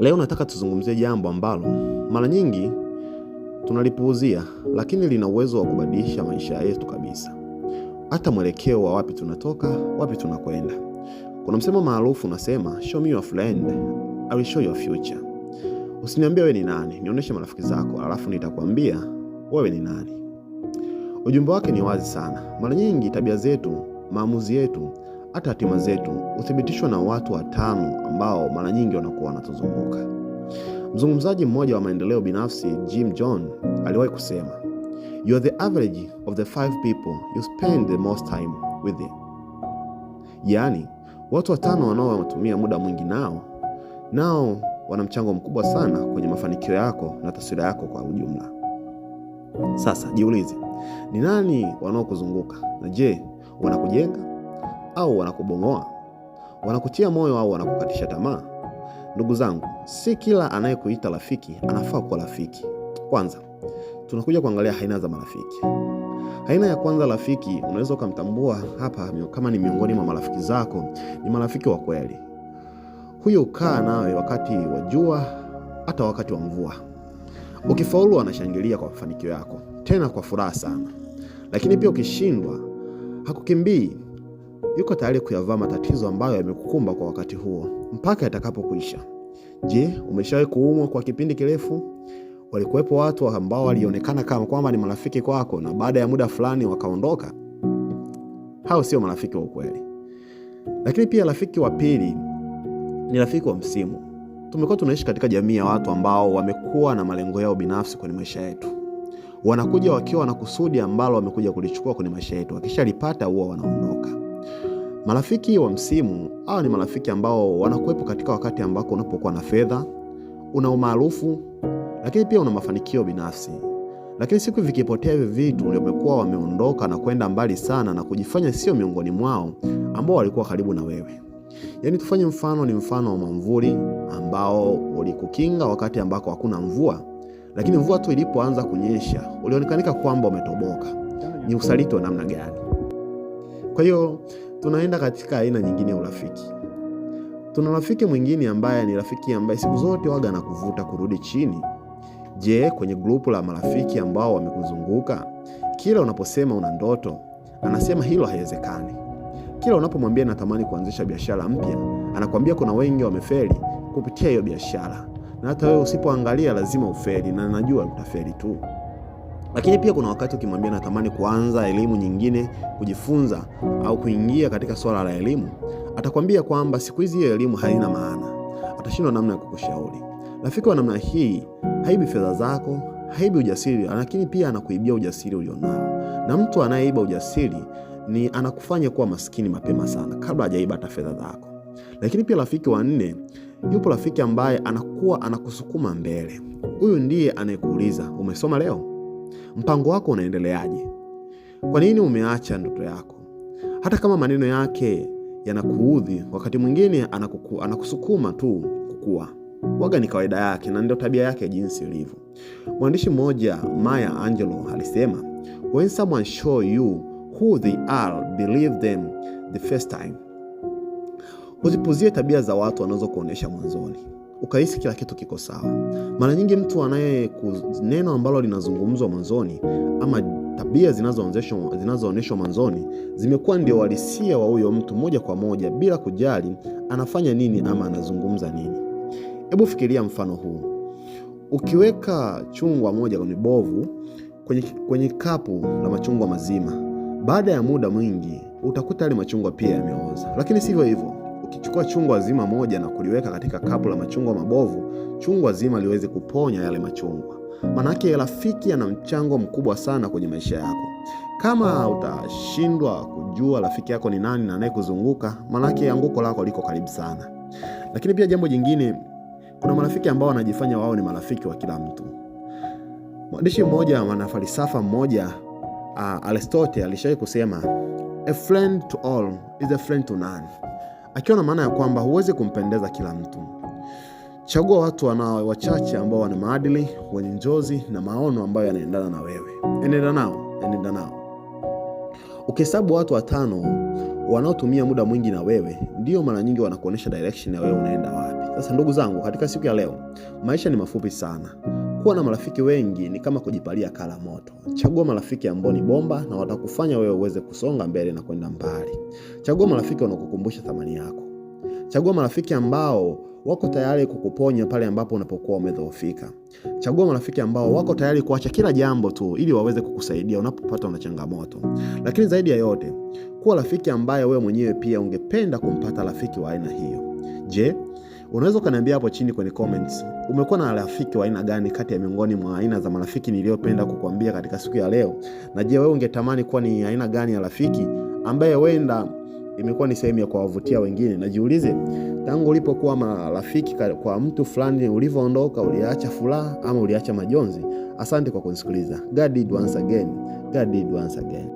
Leo nataka tuzungumzie jambo ambalo mara nyingi tunalipuuzia, lakini lina uwezo wa kubadilisha maisha yetu kabisa. Hata mwelekeo wa wapi tunatoka, wapi tunakwenda. Kuna msemo maarufu unasema, show me your friend, I will show your future. Usiniambie wewe ni nani, nionyeshe marafiki zako, alafu nitakwambia wewe ni nani. Ujumbe wake ni wazi sana. Mara nyingi tabia zetu, maamuzi yetu, hata hatima zetu huthibitishwa na watu watano ambao mara nyingi wanakuwa wanatuzunguka. Mzungumzaji mmoja wa maendeleo binafsi Jim Rohn aliwahi kusema, you are the average of the 5 people you spend the most time with them. Yaani, watu watano wanaotumia muda mwingi nao wana mchango mkubwa sana kwenye mafanikio yako na taswira yako kwa ujumla. Sasa jiulize, ni nani wanaokuzunguka? Na je, wanakujenga au wanakubomoa? Wanakutia moyo au wanakukatisha tamaa? Ndugu zangu, si kila anayekuita rafiki anafaa kuwa rafiki. Kwanza, tunakuja kuangalia aina za marafiki. Aina ya kwanza, rafiki unaweza kumtambua hapa kama ni miongoni mwa marafiki zako, ni marafiki wa kweli. Huyo ukaa nawe wakati wa jua, hata wakati wa mvua. Ukifaulu anashangilia kwa mafanikio yako, tena kwa furaha sana. Lakini pia ukishindwa, hakukimbii. Yuko tayari kuyavaa matatizo ambayo yamekukumba kwa wakati huo mpaka yatakapokuisha. Je, umeshawahi kuumwa kwa kipindi kirefu? Walikuwepo watu ambao walionekana kama kwamba ni marafiki kwako na baada ya muda fulani wakaondoka? Hao sio marafiki wa ukweli. Lakini pia rafiki wa pili ni rafiki wa msimu. Tumekuwa tunaishi katika jamii ya watu ambao wamekuwa na malengo yao binafsi kwenye maisha yetu. Wanakuja wakiwa na kusudi ambalo wamekuja kulichukua kwenye maisha yetu. Wakishalipata huwa wanaondoka. Marafiki wa msimu, hao ni marafiki ambao wanakuwepo katika wakati ambako unapokuwa na fedha, una umaarufu, lakini pia una mafanikio binafsi. Lakini siku vikipotea hivi vitu, wamekuwa wameondoka na kwenda mbali sana na kujifanya sio miongoni mwao ambao walikuwa karibu na wewe. Yaani tufanye mfano, ni mfano wa mwamvuli ambao ulikukinga wakati ambako hakuna mvua, lakini mvua tu ilipoanza kunyesha, ulionekanika kwamba umetoboka. Ni usaliti wa namna gani? Kwa hiyo tunaenda katika aina nyingine ya urafiki. Tuna rafiki mwingine ambaye ni rafiki ambaye siku zote waga na kuvuta kurudi chini. Je, kwenye grupu la marafiki ambao wamekuzunguka, kila unaposema una ndoto, anasema hilo haiwezekani. Kila unapomwambia natamani kuanzisha biashara mpya, anakuambia kuna wengi wamefeli kupitia hiyo biashara. Na hata wewe usipoangalia lazima ufeli, na najua utafeli tu. Lakini pia kuna wakati ukimwambia natamani kuanza elimu nyingine, kujifunza au kuingia katika swala la elimu, atakwambia kwamba siku hizi hiyo elimu haina maana. Atashindwa namna ya kukushauri. Rafiki wa namna hii haibi fedha zako, haibi ujasiri, lakini pia anakuibia ujasiri ulionao. Na mtu anayeiba ujasiri ni anakufanya kuwa maskini mapema sana kabla hajaiba hata fedha zako. Lakini pia rafiki wa 4, yupo rafiki ambaye anakuwa anakusukuma mbele. Huyu ndiye anayekuuliza, umesoma leo? Mpango wako unaendeleaje? Kwa nini umeacha ndoto yako? Hata kama maneno yake yanakuudhi, wakati mwingine anakusukuma tu kukua. Waga ni kawaida yake na ndio tabia yake jinsi ilivyo. Mwandishi mmoja Maya Angelou alisema, when someone show you who they are, believe them the first time. Usipuzie tabia za watu wanazokuonesha mwanzoni ukahisi kila kitu kiko sawa. Mara nyingi mtu neno ambalo linazungumzwa mwanzoni ama tabia zinazoonyeshwa mwanzoni zimekuwa ndio uhalisia wa huyo mtu moja kwa moja bila kujali anafanya nini ama anazungumza nini. Hebu fikiria mfano huu. Ukiweka chungwa moja kwenye bovu kwenye kapu la machungwa mazima, baada ya muda mwingi utakuta yale machungwa pia yameoza. Lakini sivyo hivyo. Ukichukua chungwa zima moja na kuliweka katika kapu la machungwa mabovu, chungwa zima liweze kuponya yale machungwa. Manake rafiki ana mchango mkubwa sana kwenye maisha yako. Kama utashindwa kujua rafiki yako ni nani na anayekuzunguka, manake anguko lako liko karibu sana. Lakini pia jambo jingine, kuna marafiki ambao wanajifanya wao ni marafiki wa kila mtu. Mwandishi mmoja, mwanafalsafa mmoja, Aristotle alishawahi kusema, a friend to all is a friend to none. Akiwa na maana ya kwamba huwezi kumpendeza kila mtu. Chagua watu wachache ambao wana maadili, wenye njozi na maono ambayo yanaendana na wewe. Enenda nao. Ukihesabu watu 5 wanaotumia muda mwingi na wewe, ndio mara nyingi wanakuonesha direction ya wewe unaenda wapi. Sasa ndugu zangu, katika siku ya leo, maisha ni mafupi sana. Kuwa na marafiki wengi ni kama kujipalia kala moto. Chagua marafiki ambao ni bomba na watakufanya wewe uweze kusonga mbele na kwenda mbali. Chagua marafiki wanaokukumbusha thamani yako. Chagua marafiki ambao wako tayari kukuponya pale ambapo unapokuwa umedhoofika. Chagua marafiki ambao wako tayari kuacha kila jambo tu ili waweze kukusaidia unapopata na changamoto. Lakini zaidi ya yote, kuwa rafiki ambaye wewe mwenyewe pia ungependa kumpata rafiki wa aina hiyo. Je, unaweza kuniambia hapo chini kwenye comments, umekuwa na rafiki wa aina gani kati ya miongoni mwa aina za marafiki niliyopenda kukuambia katika siku ya leo? Na je, wewe ungetamani kuwa ni aina gani ya rafiki ambaye wenda imekuwa ni sehemu ya kuwavutia wengine? Na jiulize, tangu ulipokuwa marafiki kwa mtu fulani, ulivyoondoka uliacha furaha ama uliacha majonzi? Asante kwa kunisikiliza. God did once again. God did once again.